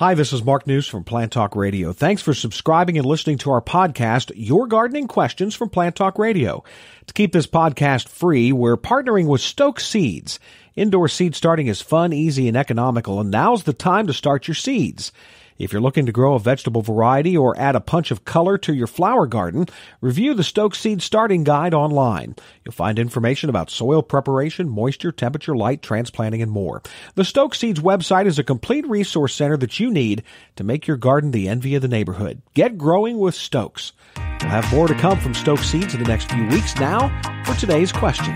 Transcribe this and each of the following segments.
Hi, this is Mark News from Plant Talk Radio. Thanks for subscribing and listening to our podcast, Your Gardening Questions from Plant Talk Radio. To keep this podcast free, we're partnering with Stokes Seeds. Indoor seed starting is fun, easy, and economical, and now's the time to start your seeds. If you're looking to grow a vegetable variety or add a punch of color to your flower garden, review the Stokes Seed Starting Guide online. You'll find information about soil preparation, moisture, temperature, light, transplanting, and more. The Stokes Seeds website is a complete resource center that you need to make your garden the envy of the neighborhood. Get growing with Stokes. We'll have more to come from Stokes Seeds in the next few weeks. Now, for today's question.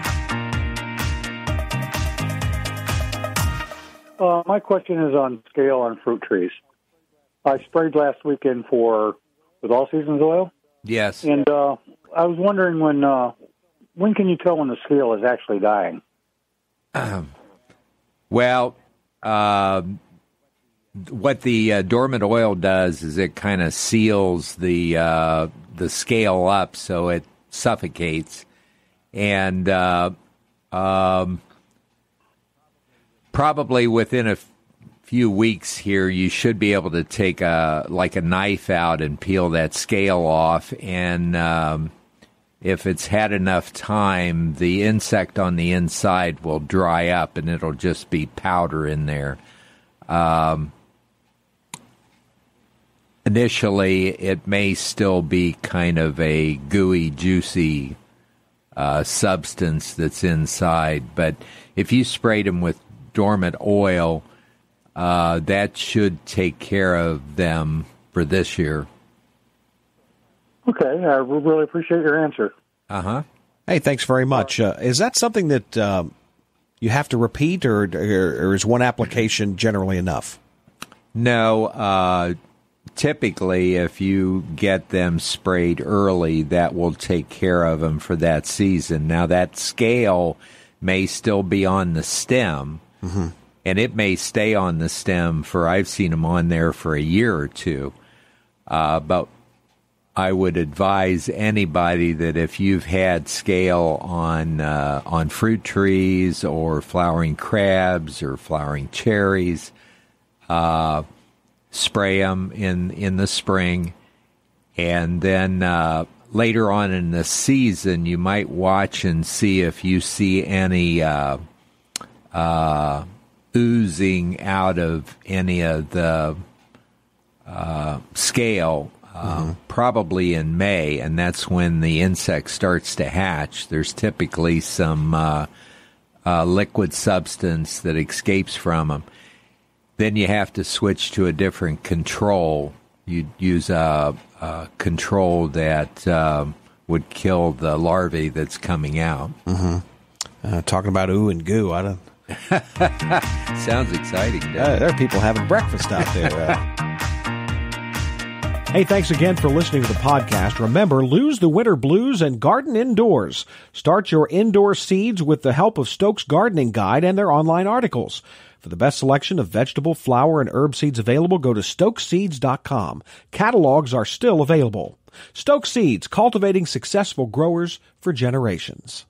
My question is on scale on fruit trees. I sprayed last weekend with All Seasons oil. Yes. And I was wondering when can you tell when the scale is actually dying? Well, what the dormant oil does is it kind of seals the scale up so it suffocates, and probably within a few weeks here, you should be able to take a knife out and peel that scale off. And if it's had enough time, the insect on the inside will dry up and it'll just be powder in there. Initially, it may still be kind of a gooey, juicy substance that's inside. But if you sprayed them with dormant oil, that should take care of them for this year. Okay, I really appreciate your answer. Uh-huh. Hey, thanks very much. Is that something that you have to repeat, or is one application generally enough? No. Typically, if you get them sprayed early, that will take care of them for that season. Now, that scale may still be on the stem, mm-hmm. and it may stay on the stem I've seen them on there for a year or two. But I would advise anybody that if you've had scale on fruit trees or flowering crabs or flowering cherries, spray them in the spring. And then later on in the season, you might watch and see if you see any oozing out of any of the scale, probably in May, and that's when the insect starts to hatch. There's typically some liquid substance that escapes from them. Then you have to switch to a different control. You'd use a control that would kill the larvae that's coming out. Mm-hmm. Talking about ooh and goo, I don't... Sounds exciting, doesn't it? There are people having breakfast out there. Hey, thanks again for listening to the podcast. Remember, lose the winter blues and garden indoors. Start your indoor seeds with the help of Stokes Gardening Guide and their online articles. For the best selection of vegetable, flower, and herb seeds available, go to StokesSeeds.com. Catalogs are still available. Stokes Seeds, cultivating successful growers for generations.